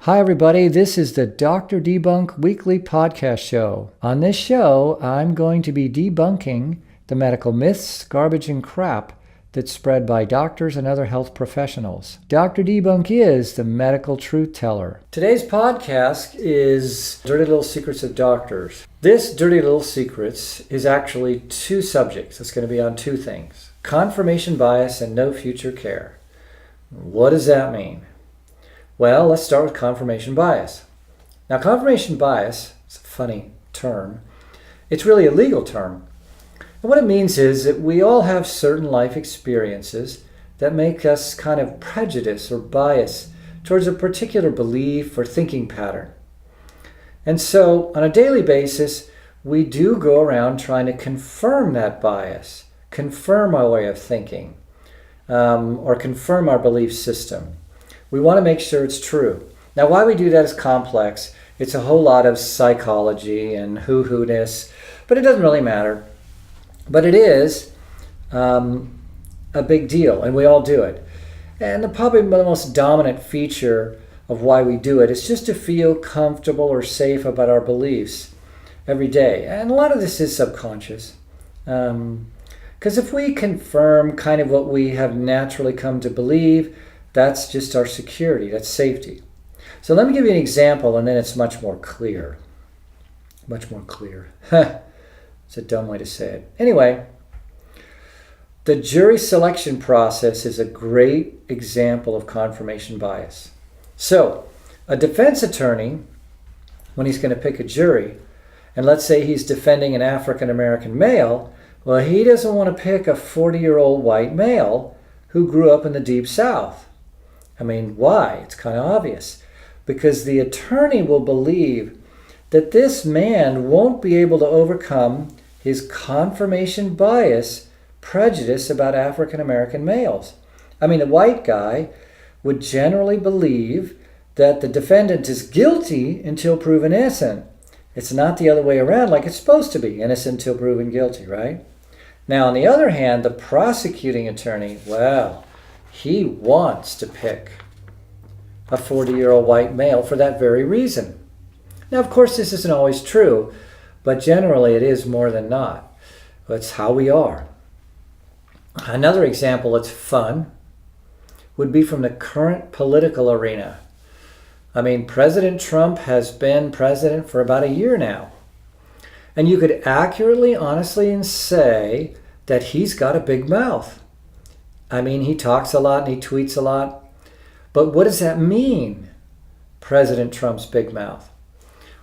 Hi, everybody. This is the Dr.Debunk weekly podcast show. On this show, I'm going to be debunking the medical myths, garbage, and crap that's spread by doctors and other health professionals. Dr. Debunk is the medical truth teller. Today's podcast is Dirty Little Secrets of Doctors. This Dirty Little Secrets is actually two subjects. It's going to be on two things: confirmation bias and no future care. What does that mean? Well, let's start with confirmation bias. Now, confirmation bias is a funny term. It's really a legal term. And what it means is that we all have certain life experiences that make us kind of prejudice or bias towards a particular belief or thinking pattern. And so, on a daily basis, we do go around trying to confirm that bias, confirm our way of thinking, or confirm our belief system. We want to make sure it's true. Now, why we do that is complex. It's a whole lot of psychology and hoo-hoo-ness, but it doesn't really matter. But it is a big deal, and we all do it. And probably the most dominant feature of why we do it is just to feel comfortable or safe about our beliefs every day. And a lot of this is subconscious. Because if we confirm kind of what we have naturally come to believe, that's just our security, that's safety. So let me give you an example, and then it's much more clear. Much more clear. It's a dumb way to say it. Anyway, the jury selection process is a great example of confirmation bias. So, a defense attorney, when he's going to pick a jury, and let's say he's defending an African American male, well, he doesn't want to pick a 40-year-old white male who grew up in the Deep South. I mean, why? It's kind of obvious. Because the attorney will believe that this man won't be able to overcome his confirmation bias prejudice about African American males. I mean, a white guy would generally believe that the defendant is guilty until proven innocent. It's not the other way around like it's supposed to be, innocent until proven guilty, right? Now, on the other hand, the prosecuting attorney, well, he wants to pick a 40-year-old white male for that very reason. Now, of course, this isn't always true, but generally it is more than not. That's how we are. Another example that's fun would be from the current political arena. I mean, President Trump has been president for about a year now. And you could accurately, honestly, say that he's got a big mouth. I mean, he talks a lot and he tweets a lot. But what does that mean, President Trump's big mouth?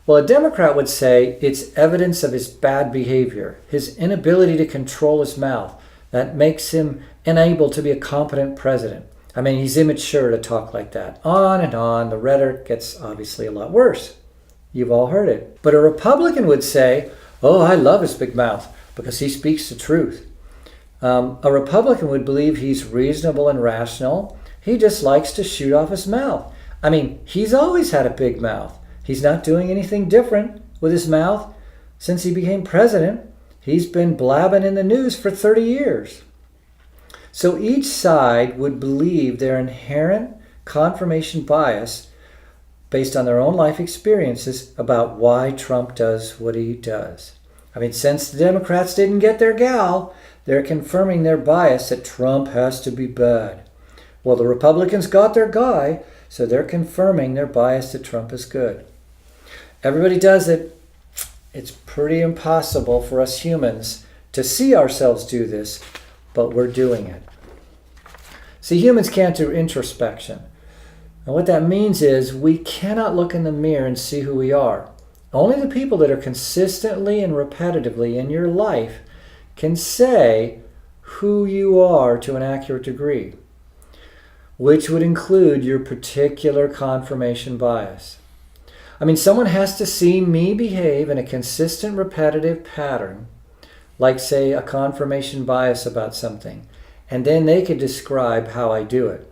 Well, a Democrat would say it's evidence of his bad behavior, his inability to control his mouth. That makes him unable to be a competent president. I mean, he's immature to talk like that. On and on. The rhetoric gets obviously a lot worse. You've all heard it. But a Republican would say, oh, I love his big mouth because he speaks the truth. A Republican would believe he's reasonable and rational. He just likes to shoot off his mouth. I mean, he's always had a big mouth. He's not doing anything different with his mouth since he became president. He's been blabbing in the news for 30 years. So each side would believe their inherent confirmation bias based on their own life experiences about why Trump does what he does. I mean, since the Democrats didn't get their gal, they're confirming their bias that Trump has to be bad. Well, the Republicans got their guy, so they're confirming their bias that Trump is good. Everybody does it. It's pretty impossible for us humans to see ourselves do this, but we're doing it. See, humans can't do introspection. And what that means is we cannot look in the mirror and see who we are. Only the people that are consistently and repetitively in your life can say who you are to an accurate degree, which would include your particular confirmation bias. I mean, someone has to see me behave in a consistent, repetitive pattern, like, say, a confirmation bias about something, and then they could describe how I do it.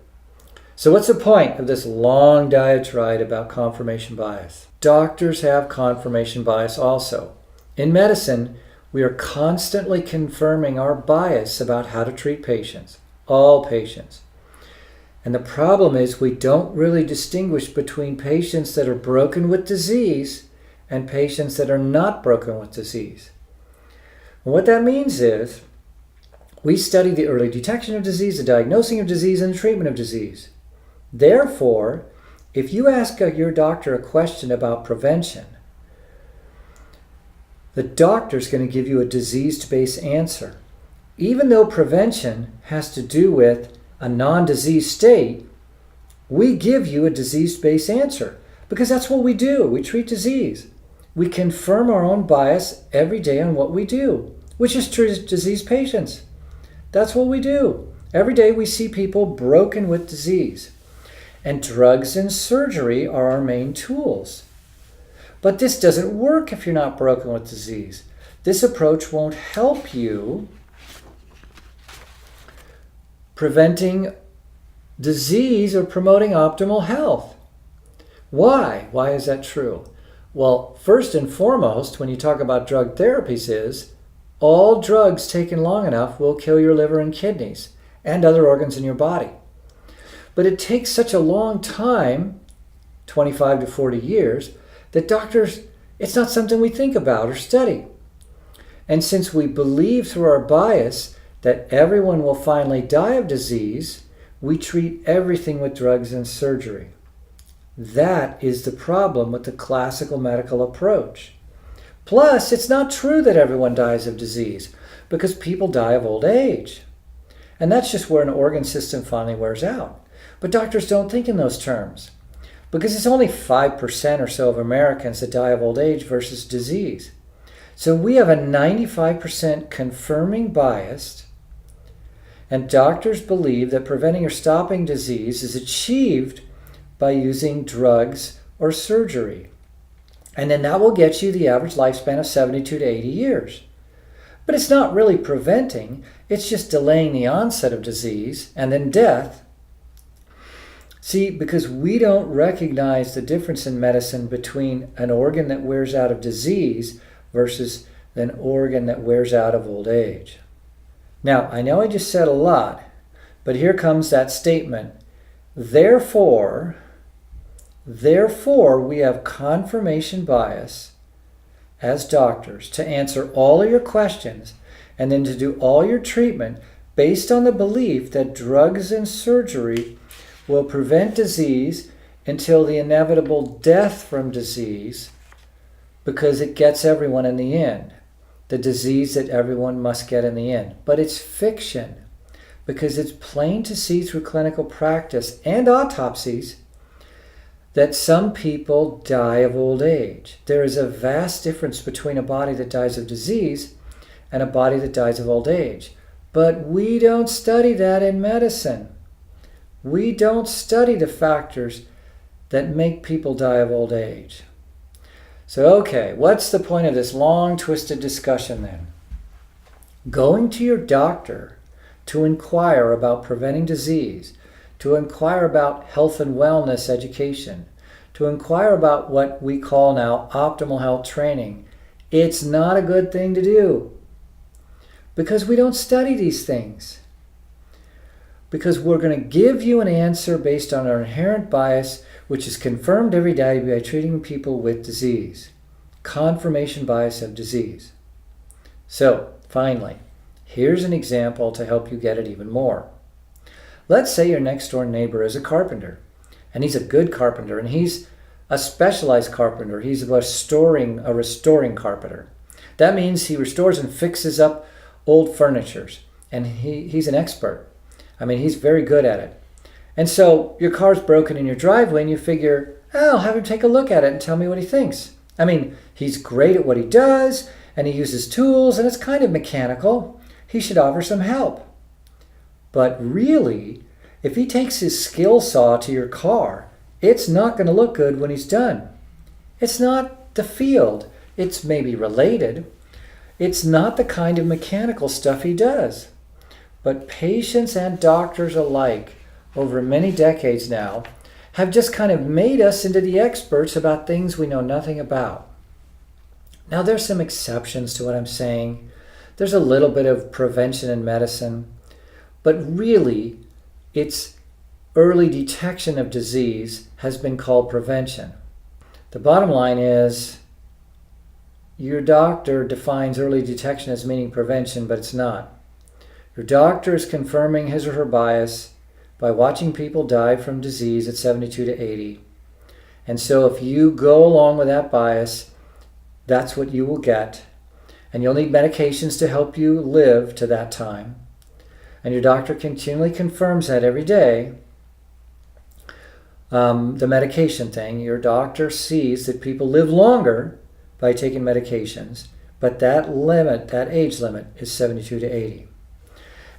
So what's the point of this long diatribe about confirmation bias? Doctors have confirmation bias also. In medicine, we are constantly confirming our bias about how to treat patients, all patients. And the problem is we don't really distinguish between patients that are broken with disease and patients that are not broken with disease. And what that means is we study the early detection of disease, the diagnosing of disease, and the treatment of disease. Therefore, if you ask your doctor a question about prevention, the doctor's going to give you a disease-based answer. Even though prevention has to do with a non-disease state, we give you a disease-based answer because that's what we do. We treat disease. We confirm our own bias every day on what we do, which is treat disease patients. That's what we do. Every day we see people broken with disease. And drugs and surgery are our main tools. But this doesn't work if you're not broken with disease. This approach won't help you preventing disease or promoting optimal health. Why? Why is that true? Well, first and foremost, when you talk about drug therapies is, all drugs taken long enough will kill your liver and kidneys and other organs in your body. But it takes such a long time, 25 to 40 years, that doctors, it's not something we think about or study. And since we believe through our bias that everyone will finally die of disease, we treat everything with drugs and surgery. That is the problem with the classical medical approach. Plus, it's not true that everyone dies of disease because people die of old age. And that's just where an organ system finally wears out. But doctors don't think in those terms because it's only 5% or so of Americans that die of old age versus disease. So we have a 95% confirming bias, and doctors believe that preventing or stopping disease is achieved by using drugs or surgery. And then that will get you the average lifespan of 72 to 80 years. But it's not really preventing, it's just delaying the onset of disease and then death. See, because we don't recognize the difference in medicine between an organ that wears out of disease versus an organ that wears out of old age. Now, I know I just said a lot, but here comes that statement. Therefore, we have confirmation bias as doctors to answer all of your questions and then to do all your treatment based on the belief that drugs and surgery will prevent disease until the inevitable death from disease because it gets everyone in the end. The disease that everyone must get in the end. But it's fiction because it's plain to see through clinical practice and autopsies that some people die of old age. There is a vast difference between a body that dies of disease and a body that dies of old age. But we don't study that in medicine. We don't study the factors that make people die of old age. So, okay, what's the point of this long, twisted discussion then? Going to your doctor to inquire about preventing disease, to inquire about health and wellness education, to inquire about what we call now optimal health training, it's not a good thing to do because we don't study these things. Because we're going to give you an answer based on our inherent bias, which is confirmed every day by treating people with disease. Confirmation bias of disease. So, finally, here's an example to help you get it even more. Let's say your next door neighbor is a carpenter, and he's a good carpenter, and he's a specialized carpenter. He's a restoring carpenter. That means he restores and fixes up old furnitures, and he's an expert. I mean, he's very good at it. And so your car's broken in your driveway and you figure, oh, I'll have him take a look at it and tell me what he thinks. I mean, he's great at what he does and he uses tools and it's kind of mechanical. He should offer some help. But really, if he takes his skill saw to your car, it's not going to look good when he's done. It's not the field. It's maybe related. It's not the kind of mechanical stuff he does. But patients and doctors alike, over many decades now, have just kind of made us into the experts about things we know nothing about. Now, there's some exceptions to what I'm saying. There's a little bit of prevention in medicine, but really, it's early detection of disease has been called prevention. The bottom line is your doctor defines early detection as meaning prevention, but it's not. Your doctor is confirming his or her bias by watching people die from disease at 72 to 80. And so if you go along with that bias, that's what you will get. And you'll need medications to help you live to that time. And your doctor continually confirms that every day. The medication thing, your doctor sees that people live longer by taking medications, but that age limit is 72 to 80.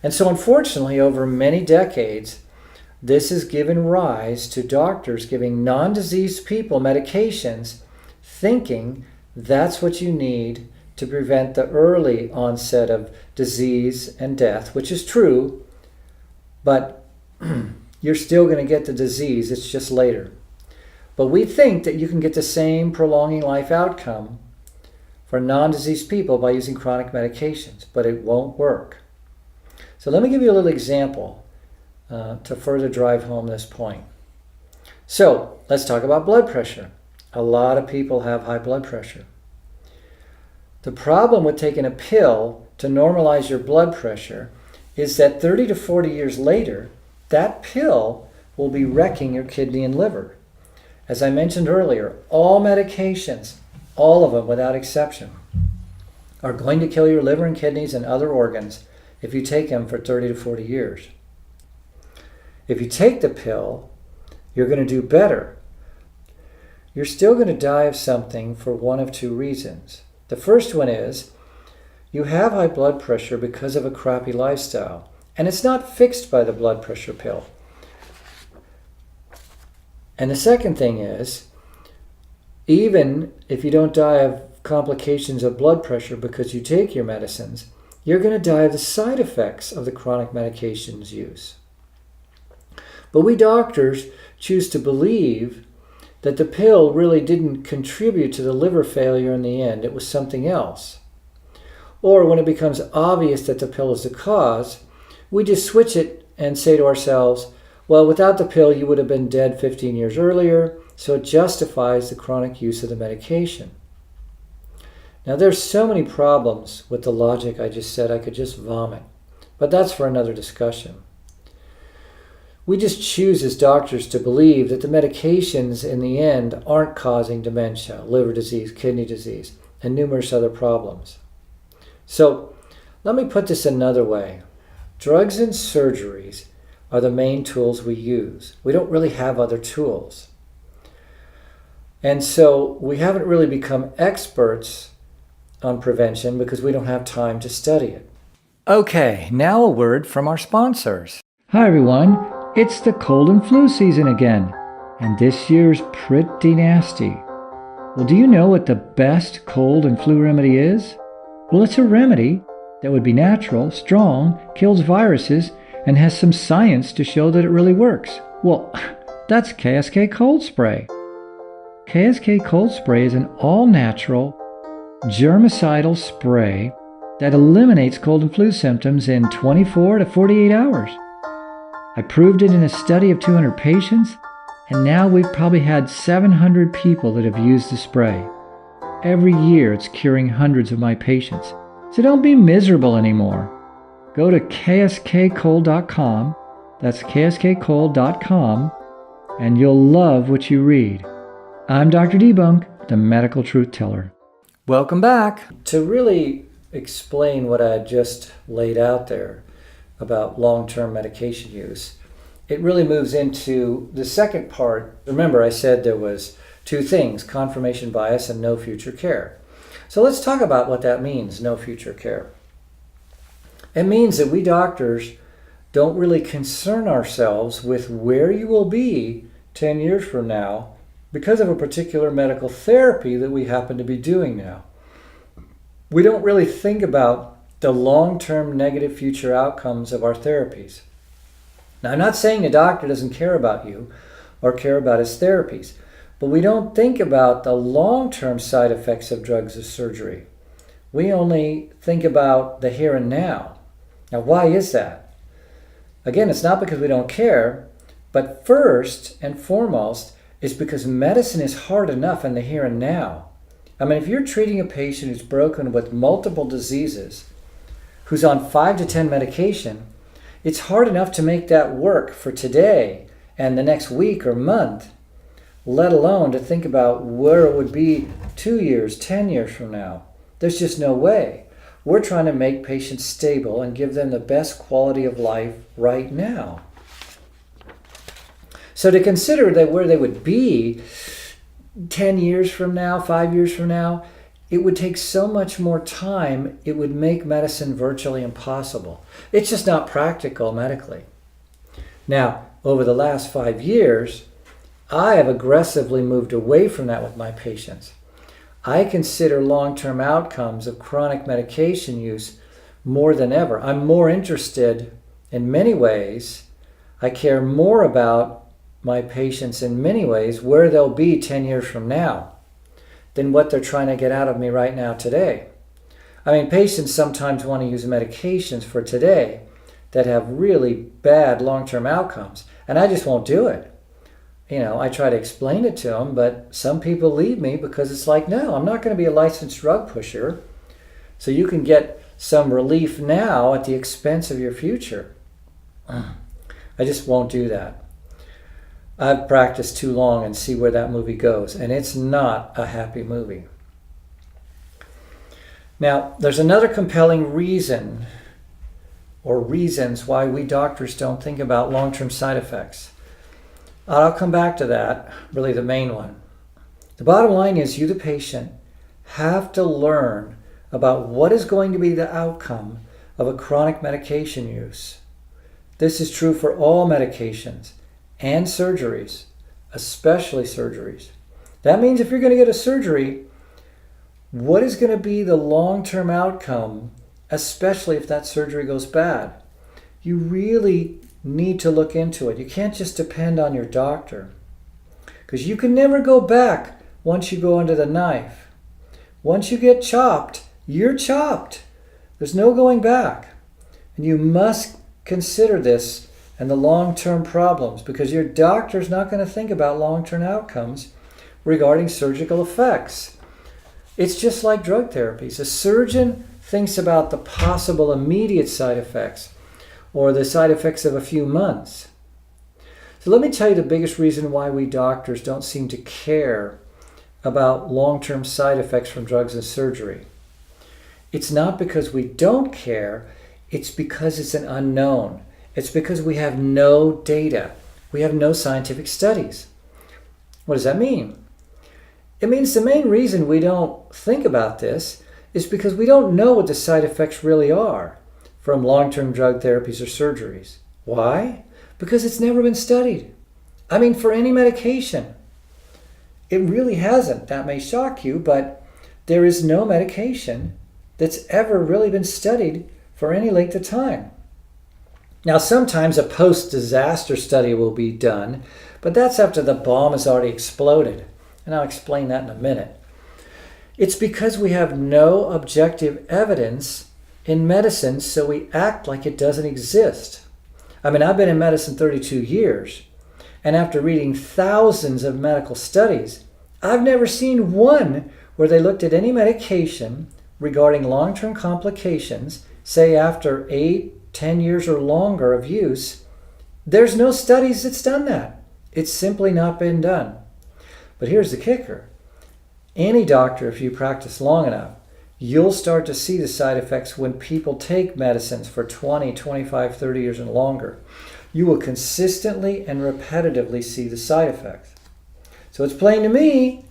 And so unfortunately, over many decades, this has given rise to doctors giving non-diseased people medications, thinking that's what you need to prevent the early onset of disease and death, which is true, but you're still going to get the disease, it's just later. But we think that you can get the same prolonging life outcome for non-diseased people by using chronic medications, but it won't work. So let me give you a little example to further drive home this point. So let's talk about blood pressure. A lot of people have high blood pressure. The problem with taking a pill to normalize your blood pressure is that 30 to 40 years later, that pill will be wrecking your kidney and liver. As I mentioned earlier, all medications, all of them without exception, are going to kill your liver and kidneys and other organs if you take them for 30 to 40 years. If you take the pill, you're going to do better. You're still going to die of something for one of two reasons. The first one is you have high blood pressure because of a crappy lifestyle, and it's not fixed by the blood pressure pill. And the second thing is, even if you don't die of complications of blood pressure because you take your medicines, you're going to die of the side effects of the chronic medications use. But we doctors choose to believe that the pill really didn't contribute to the liver failure in the end. It was something else. Or when it becomes obvious that the pill is the cause, we just switch it and say to ourselves, well, without the pill, you would have been dead 15 years earlier, so it justifies the chronic use of the medication. Now, there's so many problems with the logic I just said, I could just vomit. But that's for another discussion. We just choose as doctors to believe that the medications in the end aren't causing dementia, liver disease, kidney disease, and numerous other problems. So let me put this another way. Drugs and surgeries are the main tools we use. We don't really have other tools. And so we haven't really become experts on prevention because we don't have time to study it. Okay, now a word from our sponsors. Hi everyone. It's the cold and flu season again, and this year's pretty nasty. Well, do you know what the best cold and flu remedy is? Well, it's a remedy that would be natural, strong, kills viruses, and has some science to show that it really works. Well, that's KSK Cold Spray. KSK Cold Spray is an all-natural, germicidal spray that eliminates cold and flu symptoms in 24 to 48 hours. I proved it in a study of 200 patients, and now we've probably had 700 people that have used the spray. Every year it's curing hundreds of my patients. So don't be miserable anymore. Go to kskcold.com, that's kskcold.com, and you'll love what you read. I'm Dr. Debunk, the medical truth teller. Welcome back. To really explain what I just laid out there about long-term medication use, it really moves into the second part. Remember, I said there was two things, confirmation bias and no future care. So let's talk about what that means, no future care. It means that we doctors don't really concern ourselves with where you will be 10 years from now because of a particular medical therapy that we happen to be doing now. We don't really think about the long-term negative future outcomes of our therapies. Now, I'm not saying the doctor doesn't care about you or care about his therapies, but we don't think about the long-term side effects of drugs or surgery. We only think about the here and now. Now, why is that? Again, it's not because we don't care, But first and foremost is because medicine is hard enough in the here and now. I mean, if you're treating a patient who's broken with multiple diseases, who's on 5 to 10 medication, it's hard enough to make that work for today and the next week or month, let alone to think about where it would be 2 years, 10 years from now. There's just no way. We're trying to make patients stable and give them the best quality of life right now. So to consider that where they would be 10 years from now, 5 years from now, it would take so much more time, it would make medicine virtually impossible. It's just not practical medically. Now, over the last 5 years, I have aggressively moved away from that with my patients. I consider long-term outcomes of chronic medication use more than ever. I'm more interested in many ways. I care more about my patients in many ways, where they'll be 10 years from now, than what they're trying to get out of me right now today. I mean, patients sometimes want to use medications for today that have really bad long-term outcomes, and I just won't do it. I try to explain it to them, but some people leave me because it's like, no, I'm not going to be a licensed drug pusher, so you can get some relief now at the expense of your future. I just won't do that. I've practiced too long and see where that movie goes, and it's not a happy movie. Now, there's another compelling reason or reasons why we doctors don't think about long-term side effects. I'll come back to that, really the main one. The bottom line is you, the patient, have to learn about what is going to be the outcome of a chronic medication use. This is true for all medications and surgeries, especially surgeries. That means if you're going to get a surgery, what is going to be the long-term outcome, especially if that surgery goes bad? You really need to look into it. You can't just depend on your doctor, because you can never go back once you go under the knife. Once you get chopped, you're chopped. There's no going back. And you must consider this and the long-term problems, because your doctor's not going to think about long-term outcomes regarding surgical effects. It's just like drug therapies. A surgeon thinks about the possible immediate side effects or the side effects of a few months. So let me tell you the biggest reason why we doctors don't seem to care about long-term side effects from drugs and surgery. It's not because we don't care, it's because it's an unknown. It's because we have no data. We have no scientific studies. What does that mean? It means the main reason we don't think about this is because we don't know what the side effects really are from long-term drug therapies or surgeries. Why? Because it's never been studied. I mean, for any medication. It really hasn't. That may shock you, but there is no medication that's ever really been studied for any length of time. Now, sometimes a post-disaster study will be done, but that's after the bomb has already exploded. And I'll explain that in a minute. It's because we have no objective evidence in medicine, so we act like it doesn't exist. I mean, I've been in medicine 32 years, and after reading thousands of medical studies, I've never seen one where they looked at any medication regarding long-term complications, say after 8, 10 years or longer of use. There's no studies that's done that. It's simply not been done. But here's the kicker. Any doctor, if you practice long enough, you'll start to see the side effects when people take medicines for 20, 25, 30 years and longer. You will consistently and repetitively see the side effects. So it's plain to me,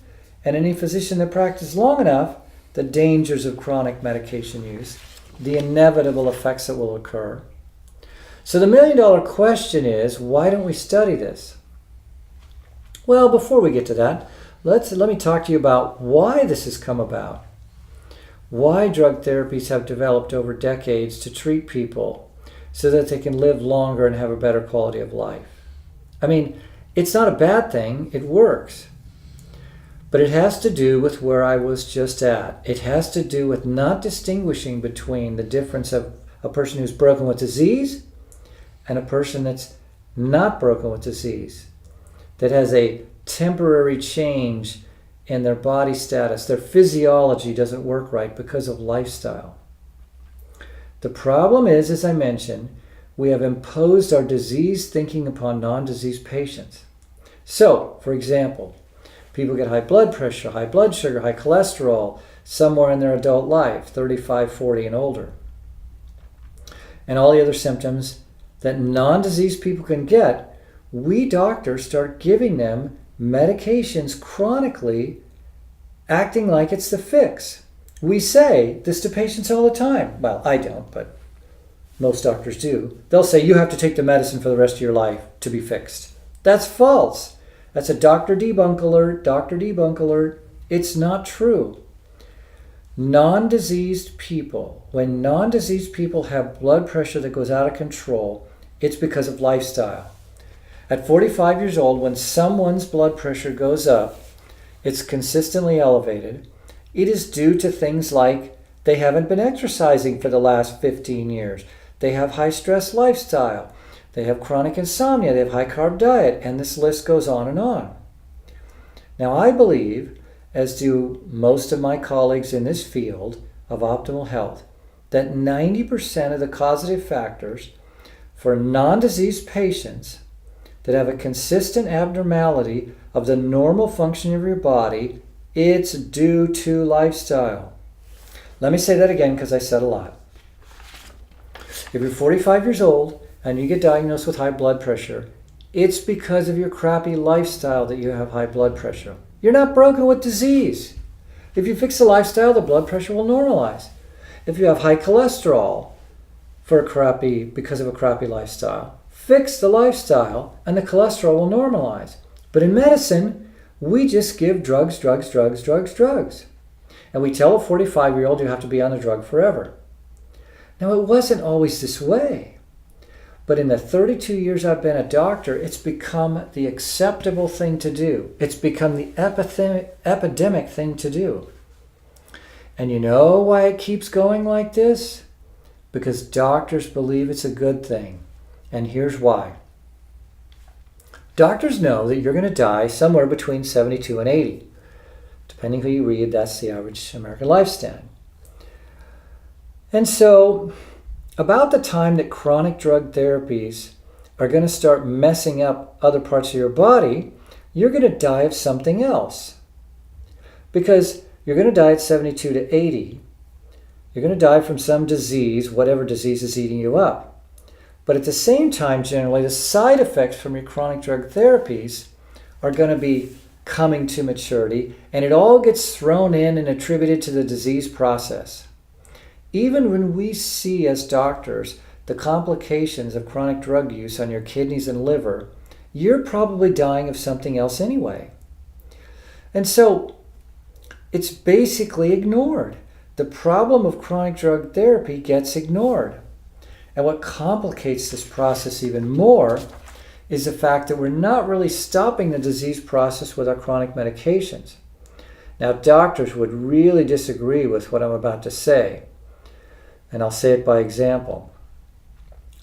and any physician that practices long enough, the dangers of chronic medication use, the inevitable effects that will occur. So the million-dollar question is, why don't we study this? Well, before we get to that, let me talk to you about why this has come about. Why drug therapies have developed over decades to treat people so that they can live longer and have a better quality of life. I mean, it's not a bad thing, it works. But it has to do with where I was just at. It has to do with not distinguishing between the difference of a person who's broken with disease and a person that's not broken with disease, that has a temporary change in their body status. Their physiology doesn't work right because of lifestyle. The problem is, as I mentioned, we have imposed our disease thinking upon non-disease patients. So, for example, people get high blood pressure, high blood sugar, high cholesterol somewhere in their adult life, 35, 40 and older. And all the other symptoms that non-disease people can get, we doctors start giving them medications chronically, acting like it's the fix. We say this to patients all the time. Well, I don't, but most doctors do. They'll say, you have to take the medicine for the rest of your life to be fixed. That's false. That's a Dr. Debunk alert, Dr. Debunk alert. It's not true. Non-diseased people, when non-diseased people have blood pressure that goes out of control, it's because of lifestyle. At 45 years old, when someone's blood pressure goes up, it's consistently elevated, it is due to things like they haven't been exercising for the last 15 years. They have high stress lifestyle. They have chronic insomnia. They have high carb diet. And this list goes on and on. Now I believe, as do most of my colleagues in this field of optimal health, that 90% of the causative factors for non-disease patients that have a consistent abnormality of the normal function of your body, it's due to lifestyle. Let me say that again because I said a lot. If you're 45 years old and you get diagnosed with high blood pressure, it's because of your crappy lifestyle that you have high blood pressure. You're not broken with disease. If you fix the lifestyle, the blood pressure will normalize. If you have high cholesterol because of a crappy lifestyle, fix the lifestyle and the cholesterol will normalize. But in medicine, we just give drugs. And we tell a 45-year-old you have to be on the drug forever. Now, it wasn't always this way. But in the 32 years I've been a doctor, it's become the acceptable thing to do. It's become the epidemic thing to do. And you know why it keeps going like this? Because doctors believe it's a good thing. And here's why. Doctors know that you're going to die somewhere between 72 and 80. Depending who you read, that's the average American lifespan. And so, about the time that chronic drug therapies are going to start messing up other parts of your body, you're going to die of something else. Because you're going to die at 72 to 80. You're going to die from some disease, whatever disease is eating you up. But at the same time, generally, the side effects from your chronic drug therapies are going to be coming to maturity, and it all gets thrown in and attributed to the disease process. Even when we see as doctors the complications of chronic drug use on your kidneys and liver, you're probably dying of something else anyway. And so it's basically ignored. The problem of chronic drug therapy gets ignored. And what complicates this process even more is the fact that we're not really stopping the disease process with our chronic medications. Now, doctors would really disagree with what I'm about to say, and I'll say it by example.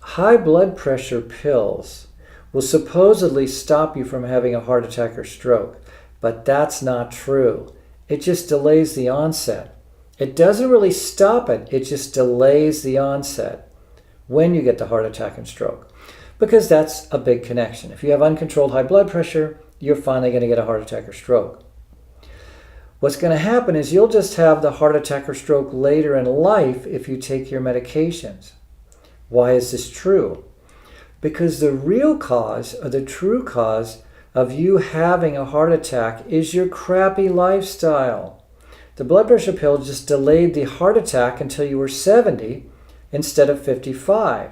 High blood pressure pills will supposedly stop you from having a heart attack or stroke, but that's not true. It just delays the onset. It doesn't really stop it, it just delays the onset when you get the heart attack and stroke, because that's a big connection. If you have uncontrolled high blood pressure, you're finally going to get a heart attack or stroke. What's going to happen is you'll just have the heart attack or stroke later in life if you take your medications. Why is this true? Because the real cause, or the true cause, of you having a heart attack is your crappy lifestyle. The blood pressure pill just delayed the heart attack until you were 70 instead of 55.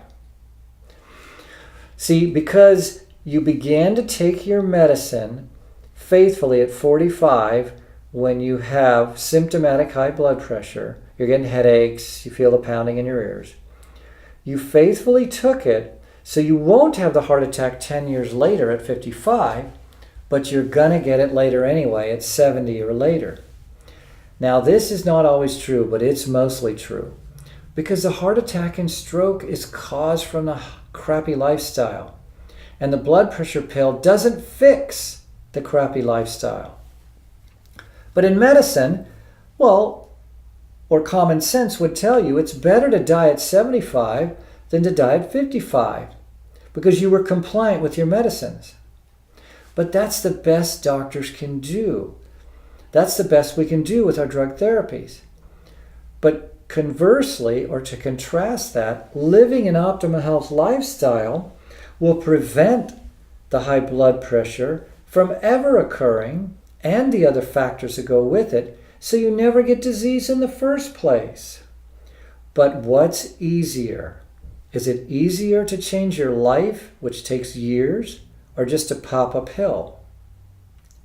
See, because you began to take your medicine faithfully at 45 when you have symptomatic high blood pressure, you're getting headaches, you feel the pounding in your ears. You faithfully took it so you won't have the heart attack 10 years later at 55, but you're going to get it later anyway at 70 or later. Now, this is not always true, but it's mostly true, because the heart attack and stroke is caused from the crappy lifestyle. And the blood pressure pill doesn't fix the crappy lifestyle. But in medicine, well, or common sense would tell you it's better to die at 75 than to die at 55 because you were compliant with your medicines. But that's the best doctors can do. That's the best we can do with our drug therapies. But conversely, or to contrast that, living an optimal health lifestyle will prevent the high blood pressure from ever occurring and the other factors that go with it, so you never get disease in the first place. But what's easier? Is it easier to change your life, which takes years, or just to pop a pill?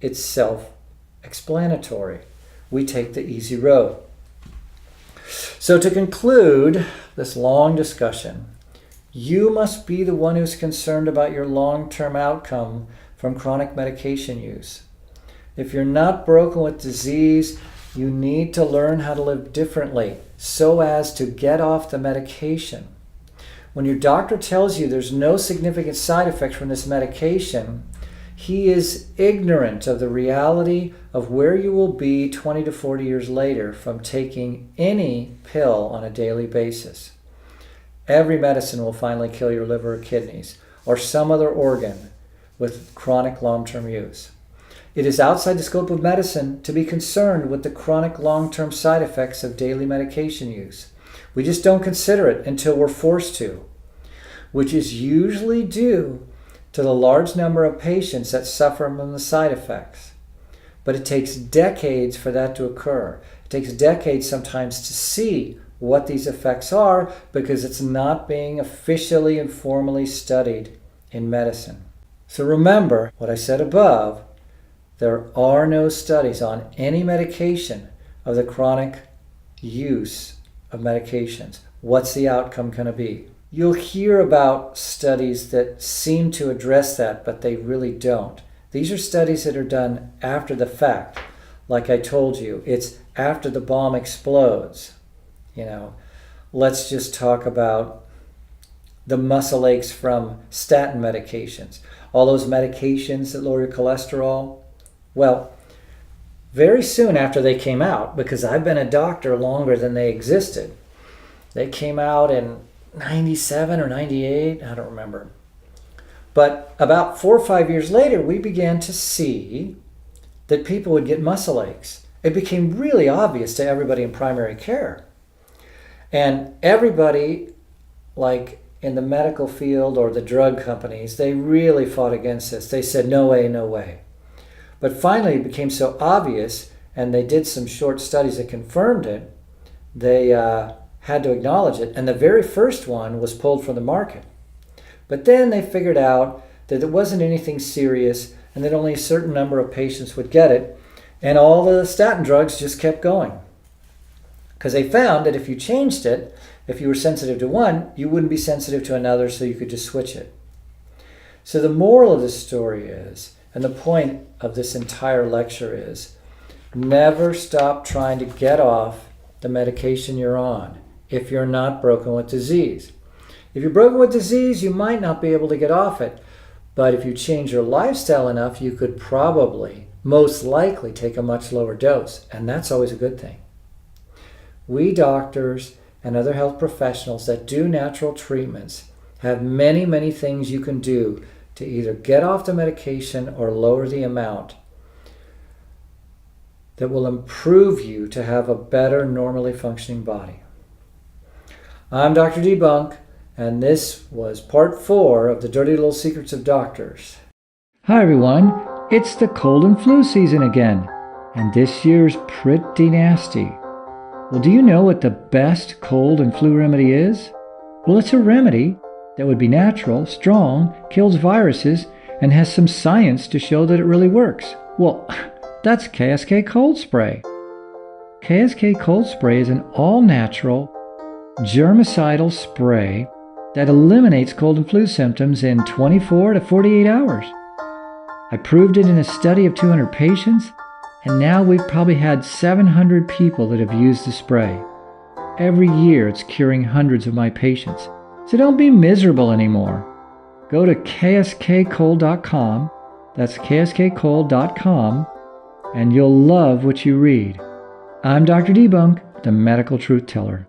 It's self-explanatory. We take the easy road. So to conclude this long discussion, you must be the one who's concerned about your long-term outcome from chronic medication use. If you're not broken with disease, you need to learn how to live differently so as to get off the medication. When your doctor tells you there's no significant side effects from this medication, he is ignorant of the reality of where you will be 20 to 40 years later from taking any pill on a daily basis. Every medicine will finally kill your liver or kidneys or some other organ with chronic long-term use. It is outside the scope of medicine to be concerned with the chronic long-term side effects of daily medication use. We just don't consider it until we're forced to, which is usually due to the large number of patients that suffer from the side effects. But it takes decades for that to occur. It takes decades sometimes to see what these effects are because it's not being officially and formally studied in medicine. So remember what I said above. There are no studies on any medication of the chronic use of medications. What's the outcome going to be? You'll hear about studies that seem to address that, but they really don't. These are studies that are done after the fact. Like I told you, it's after the bomb explodes. Let's just talk about the muscle aches from statin medications. All those medications that lower your cholesterol. Well, very soon after they came out, because I've been a doctor longer than they existed, they came out in 97 or 98, I don't remember. But about 4 or 5 years later, we began to see that people would get muscle aches. It became really obvious to everybody in primary care. And everybody, like in the medical field or the drug companies, they really fought against this. They said, no way, no way. But finally it became so obvious, and they did some short studies that confirmed it, they had to acknowledge it. And the very first one was pulled from the market. But then they figured out that it wasn't anything serious and that only a certain number of patients would get it. And all the statin drugs just kept going. Because they found that if you changed it, if you were sensitive to one, you wouldn't be sensitive to another, so you could just switch it. So the moral of this story is, and the point of this entire lecture is, never stop trying to get off the medication you're on if you're not broken with disease. If you're broken with disease, you might not be able to get off it. But if you change your lifestyle enough, you could probably, most likely, take a much lower dose. And that's always a good thing. We doctors and other health professionals that do natural treatments have many, many things you can do to either get off the medication or lower the amount that will improve you to have a better, normally functioning body. I'm Dr. Debunk, and this was part 4 of the Dirty Little Secrets of Doctors. Hi everyone, it's the cold and flu season again, and this year's pretty nasty. Well, do you know what the best cold and flu remedy is? Well, it's a remedy that would be natural, strong, kills viruses, and has some science to show that it really works. Well, that's KSK Cold Spray. KSK Cold Spray is an all-natural, germicidal spray that eliminates cold and flu symptoms in 24 to 48 hours. I proved it in a study of 200 patients, and now we've probably had 700 people that have used the spray. Every year it's curing hundreds of my patients. So don't be miserable anymore. Go to kskcole.com, that's kskcole.com, and you'll love what you read. I'm Dr. Debunk, the medical truth teller.